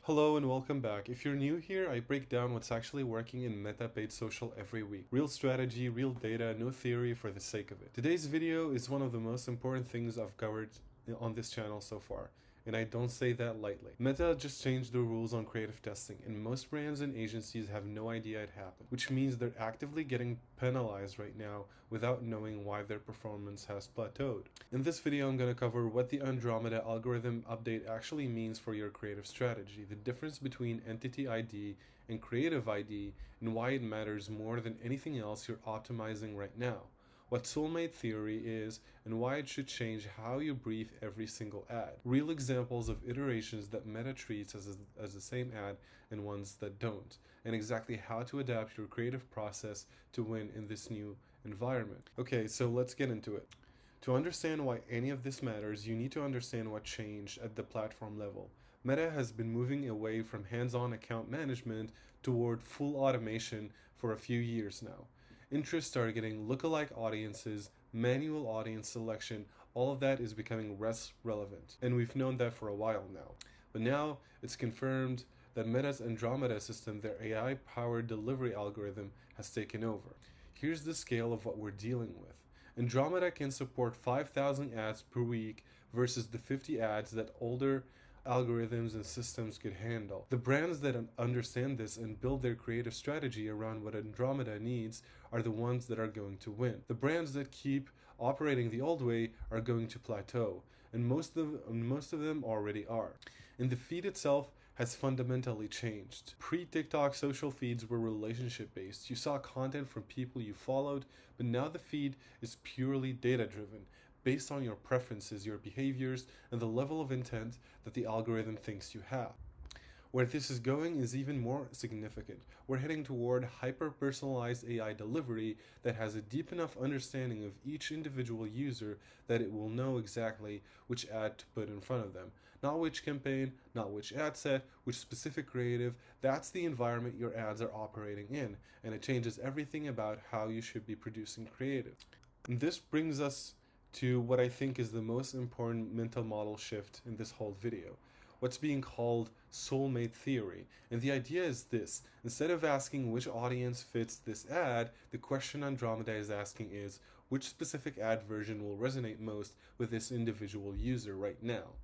Hello and welcome back. If you're new here, I break down what's actually working in Meta paid social every week. Real strategy, real data, no theory for the sake of it. Today's video is one of the most important things I've covered on this channel so far, and I don't say that lightly. Meta just changed the rules on creative testing, and most brands and agencies have no idea it happened, which means they're actively getting penalized right now without knowing why their performance has plateaued. In this video, I'm going to cover what the Andromeda algorithm update actually means for your creative strategy, the difference between Entity ID and Creative ID, and why it matters more than anything else you're optimizing right now, what Soulmate Theory is, and why it should change how you brief every single ad. Real examples of iterations that Meta treats as the same ad and ones that don't, and exactly how to adapt your creative process to win in this new environment. Okay, so let's get into it. To understand why any of this matters, you need to understand what changed at the platform level. Meta has been moving away from hands-on account management toward full automation for a few years now. Interest targeting, lookalike audiences, manual audience selection, all of that is becoming less relevant. And we've known that for a while now. But now it's confirmed that Meta's Andromeda system, their AI-powered delivery algorithm, has taken over. Here's the scale of what we're dealing with. Andromeda can support 5,000 ads per week versus the 50 ads that older algorithms and systems could handle. The brands that understand this and build their creative strategy around what Andromeda needs are the ones that are going to win. The brands that keep operating the old way are going to plateau, and most of them already are. And the feed itself has fundamentally changed. Pre-TikTok social feeds were relationship-based. You saw content from people you followed, but now the feed is purely data-driven, based on your preferences, your behaviors, and the level of intent that the algorithm thinks you have. Where this is going is even more significant. We're heading toward hyper-personalized AI delivery that has a deep enough understanding of each individual user that it will know exactly which ad to put in front of them. Not which campaign, not which ad set, which specific creative. That's the environment your ads are operating in, and it changes everything about how you should be producing creative. And this brings us to what I think is the most important mental model shift in this whole video. What's being called Soulmate Theory. And the idea is this: instead of asking which audience fits this ad, the question Andromeda is asking is, which specific ad version will resonate most with this individual user right now?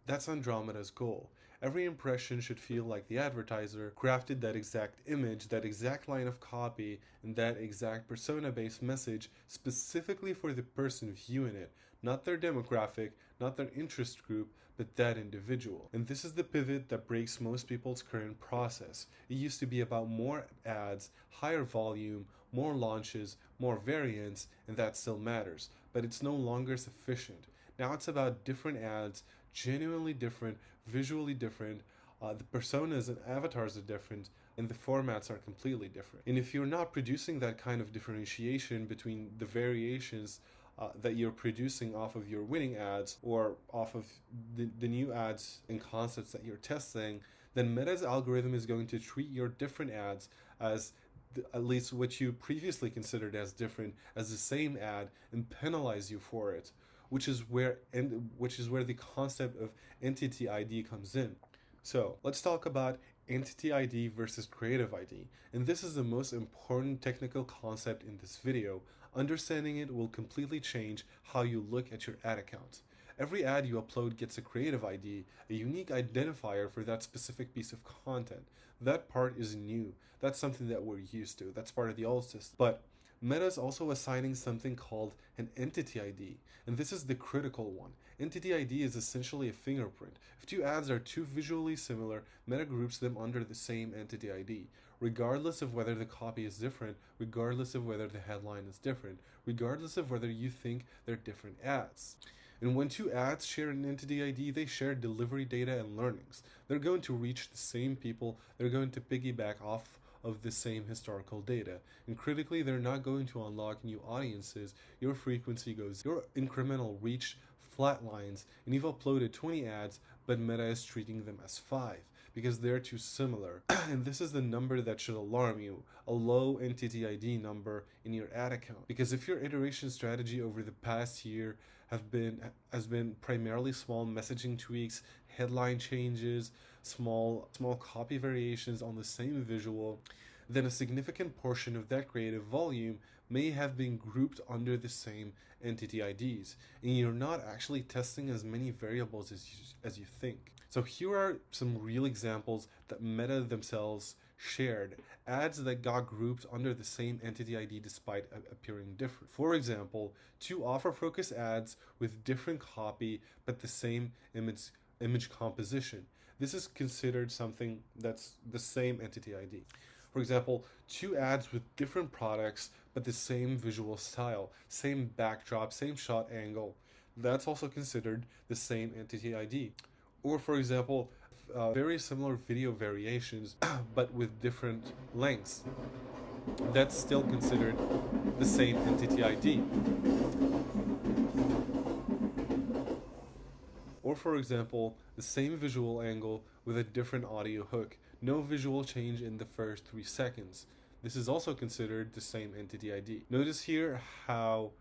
That's Andromeda's goal. Every impression should feel like the advertiser crafted that exact image, that exact line of copy, and that exact persona-based message specifically for the person viewing it, not their demographic, not their interest group, but that individual. And this is the pivot that breaks most people's current process. It used to be about more ads, higher volume, more launches, more variants, and that still matters, but it's no longer sufficient. Now it's about different ads, genuinely different, visually different, the personas and avatars are different, and the formats are completely different. And if you're not producing that kind of differentiation between the variations that you're producing off of your winning ads or off of the new ads and concepts that you're testing, then Meta's algorithm is going to treat your different ads as at least what you previously considered as different as the same ad and penalize you for it, which is where the concept of entity ID comes in. So let's talk about entity ID versus creative ID, and this is the most important technical concept in this video. Understanding it will completely change how you look at your ad account. Every ad you upload gets a creative ID, a unique identifier for that specific piece of content. That part is new. That's something that we're used to. That's part of the old system. But Meta is also assigning something called an entity ID, and this is the critical one. Entity ID is essentially a fingerprint. If two ads are too visually similar, Meta groups them under the same entity ID, regardless of whether the copy is different, regardless of whether the headline is different, regardless of whether you think they're different ads. And when two ads share an entity ID, they share delivery data and learnings. They're going to reach the same people, they're going to piggyback off of the same historical data. And critically, they're not going to unlock new audiences. Your frequency goes, your incremental reach flatlines, and you've uploaded 20 ads, but Meta is treating them as 5 because they're too similar. And this is the number that should alarm you, a low entity ID number in your ad account. Because if your iteration strategy over the past year has been primarily small messaging tweaks, headline changes, small copy variations on the same visual, then a significant portion of that creative volume may have been grouped under the same entity IDs, and you're not actually testing as many variables as you think. So here are some real examples that Meta themselves shared, ads that got grouped under the same entity ID despite appearing different. For example, two offer-focused ads with different copy but the same image composition. This is considered something that's the same entity ID. For example, two ads with different products but the same visual style, same backdrop, same shot angle. That's also considered the same entity ID. Or for example, very similar video variations but with different lengths. That's still considered the same entity ID. Or for example, the same visual angle with a different audio hook. No visual change in the first 3 seconds. This is also considered the same entity ID. Notice here how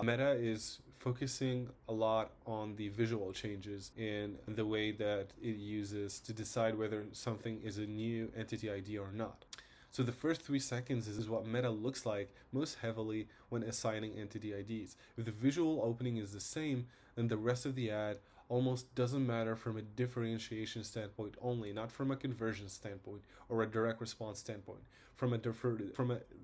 Meta is focusing a lot on the visual changes in the way that it uses to decide whether something is a new entity ID or not. So the first 3 seconds is what Meta looks like most heavily when assigning entity IDs. If the visual opening is the same, then the rest of the ad almost doesn't matter from a differentiation standpoint only, not from a conversion standpoint or a direct response standpoint.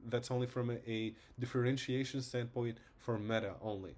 That's only from a differentiation standpoint for Meta only.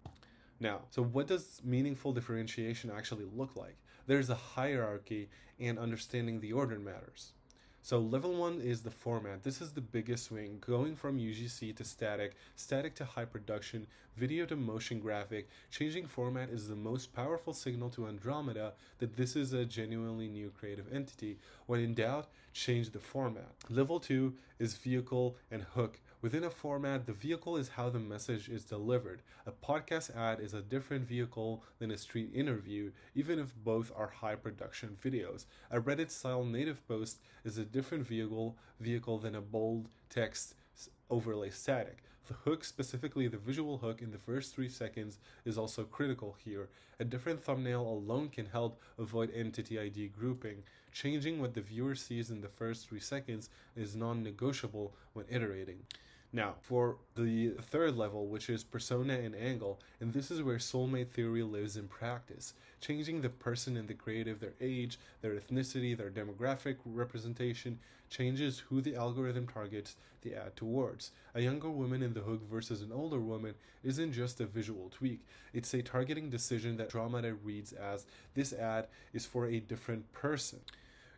Now, so what does meaningful differentiation actually look like? There's a hierarchy, and understanding the order matters. So level 1 is the format. This is the biggest swing, going from UGC to static, static to high production, video to motion graphic. Changing format is the most powerful signal to Andromeda that this is a genuinely new creative entity. When in doubt, change the format. Level 2 is vehicle and hook. Within a format, the vehicle is how the message is delivered. A podcast ad is a different vehicle than a street interview, even if both are high production videos. A Reddit-style native post is a different vehicle than a bold text overlay static. The hook, specifically the visual hook in the first 3 seconds, is also critical here. A different thumbnail alone can help avoid entity ID grouping. Changing what the viewer sees in the first 3 seconds is non-negotiable when iterating. Now, for the third level, which is persona and angle, and this is where Soulmate Theory lives in practice. Changing the person and the creative, their age, their ethnicity, their demographic representation, changes who the algorithm targets the ad towards. A younger woman in the hook versus an older woman isn't just a visual tweak. It's a targeting decision that Andromeda reads as, this ad is for a different person.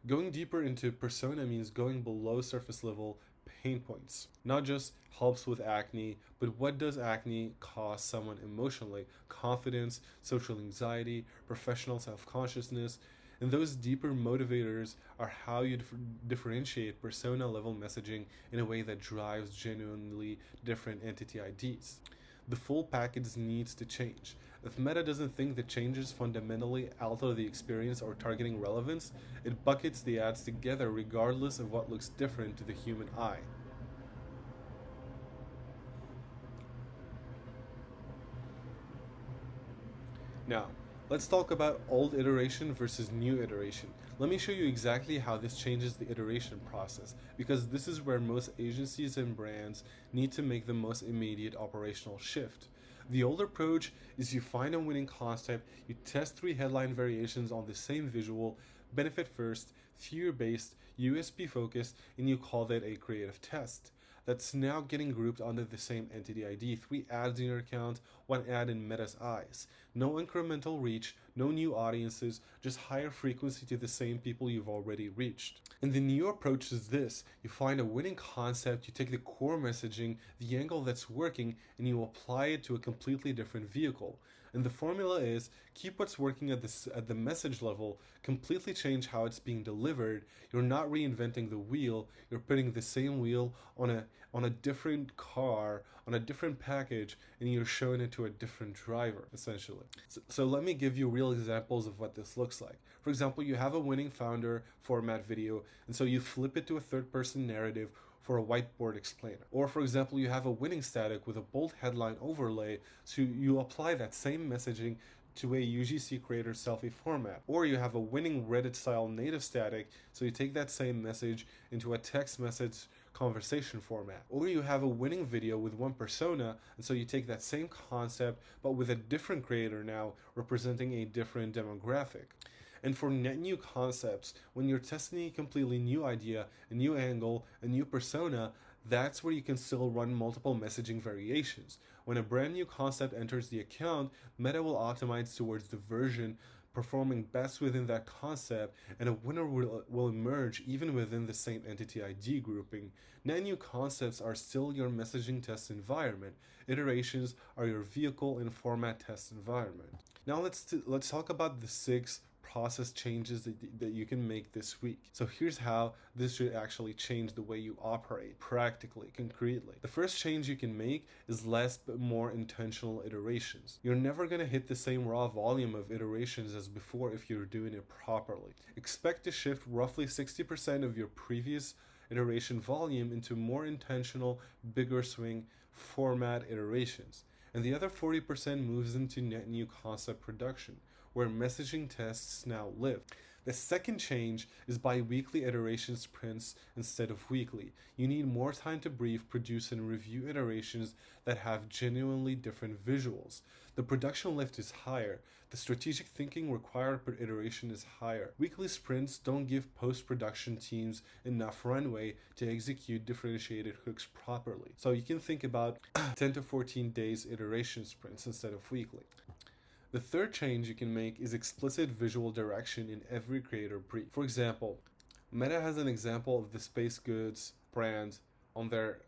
Going deeper into persona means going below surface level pain points. Not just helps with acne, but what does acne cost someone emotionally? Confidence, social anxiety, professional self-consciousness, and those deeper motivators are how you differentiate persona level messaging in a way that drives genuinely different entity IDs. The full package needs to change. If Meta doesn't think the changes fundamentally alter the experience or targeting relevance, it buckets the ads together regardless of what looks different to the human eye. Now, let's talk about old iteration versus new iteration. Let me show you exactly how this changes the iteration process, because this is where most agencies and brands need to make the most immediate operational shift. The old approach is you find a winning concept, you test 3 headline variations on the same visual, benefit first, fear-based, USP focused, and you call that a creative test. That's now getting grouped under the same entity ID, 3 ads in your account, 1 ad in Meta's eyes. No incremental reach, no new audiences, just higher frequency to the same people you've already reached. And the new approach is this: you find a winning concept, you take the core messaging, the angle that's working, and you apply it to a completely different vehicle. And the formula is, keep what's working at the message level, completely change how it's being delivered. You're not reinventing the wheel, you're putting the same wheel on a different car, on a different package, and you're showing it to a different driver, essentially. So let me give you real examples of what this looks like. For example, you have a winning founder format video, and so you flip it to a third-person narrative for a whiteboard explainer. Or for example, you have a winning static with a bold headline overlay, so you apply that same messaging to a UGC creator selfie format. Or you have a winning Reddit style native static, so you take that same message into a text message conversation format. Or you have a winning video with one persona, and so you take that same concept but with a different creator now representing a different demographic. And for net new concepts, when you're testing a completely new idea, a new angle, a new persona, that's where you can still run multiple messaging variations. When a brand new concept enters the account, Meta will optimize towards the version performing best within that concept, and a winner will emerge even within the same entity ID grouping. Net new concepts are still your messaging test environment. Iterations are your vehicle and format test environment. Now let's talk about the 6 process changes that you can make this week. So here's how this should actually change the way you operate practically, concretely. The first change you can make is less but more intentional iterations. You're never going to hit the same raw volume of iterations as before if you're doing it properly. Expect to shift roughly 60% of your previous iteration volume into more intentional, bigger swing format iterations. And the other 40% moves into net new concept production, where messaging tests now live. The second change is bi-weekly iteration sprints instead of weekly. You need more time to brief, produce, and review iterations that have genuinely different visuals. The production lift is higher. The strategic thinking required per iteration is higher. Weekly sprints don't give post-production teams enough runway to execute differentiated hooks properly. So you can think about 10 to 14 days iteration sprints instead of weekly. The third change you can make is explicit visual direction in every creator brief. For example, Meta has an example of the space goods brand on their...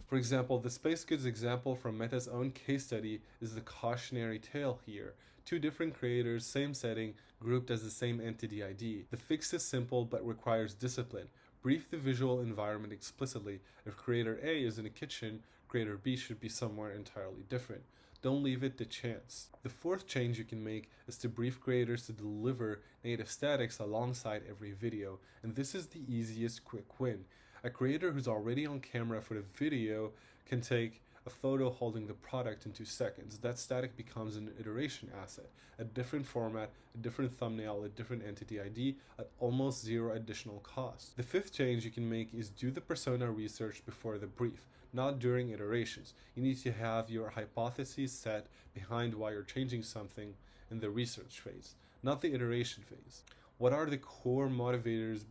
For example, the space goods example from Meta's own case study is the cautionary tale here. 2 different creators, same setting, grouped as the same entity ID. The fix is simple but requires discipline. Brief the visual environment explicitly. If creator A is in a kitchen, creator B should be somewhere entirely different. Don't leave it to chance. The fourth change you can make is to brief creators to deliver native statics alongside every video, and this is the easiest quick win. A creator who's already on camera for the video can take a photo holding the product in 2 seconds. That static becomes an iteration asset, a different format, a different thumbnail, a different entity ID at almost 0 additional cost. The fifth change you can make is do the persona research before the brief, not during iterations. You need to have your hypotheses set behind why you're changing something in the research phase, not the iteration phase. What are the core motivators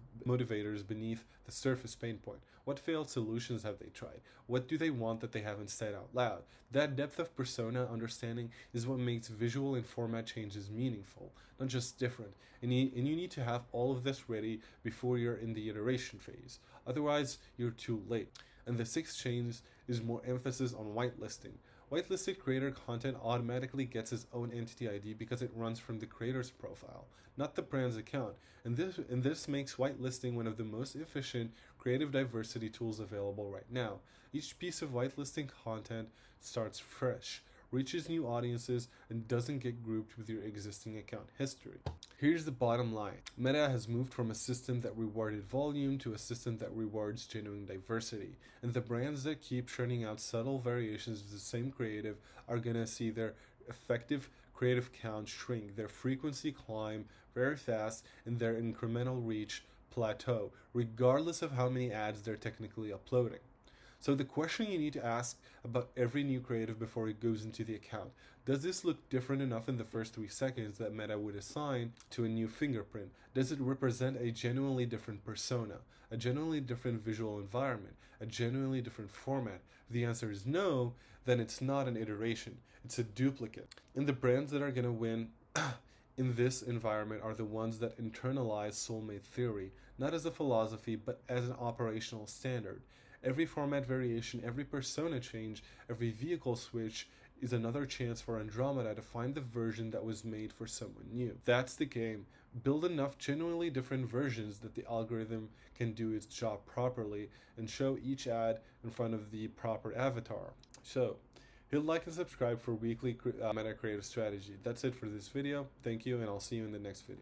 beneath the surface pain point? What failed solutions have they tried? What do they want that they haven't said out loud? That depth of persona understanding is what makes visual and format changes meaningful, not just different. And you need to have all of this ready before you're in the iteration phase. Otherwise, you're too late. And the sixth change is more emphasis on whitelisting. Whitelisted creator content automatically gets its own entity ID because it runs from the creator's profile, not the brand's account. And this makes whitelisting one of the most efficient creative diversity tools available right now. Each piece of whitelisting content starts fresh, reaches new audiences, and doesn't get grouped with your existing account history. Here's the bottom line. Meta has moved from a system that rewarded volume to a system that rewards genuine diversity. And the brands that keep churning out subtle variations of the same creative are gonna see their effective creative count shrink, their frequency climb very fast, and their incremental reach plateau, regardless of how many ads they're technically uploading. So the question you need to ask about every new creative before it goes into the account: does this look different enough in the first 3 seconds that Meta would assign to a new fingerprint? Does it represent a genuinely different persona, a genuinely different visual environment, a genuinely different format? If the answer is no, then it's not an iteration, it's a duplicate. And the brands that are going to win in this environment are the ones that internalize Soulmate Theory, not as a philosophy, but as an operational standard. Every format variation, every persona change, every vehicle switch is another chance for Andromeda to find the version that was made for someone new. That's the game. Build enough genuinely different versions that the algorithm can do its job properly and show each ad in front of the proper avatar. So, hit like and subscribe for weekly Meta creative strategy. That's it for this video. Thank you, and I'll see you in the next video.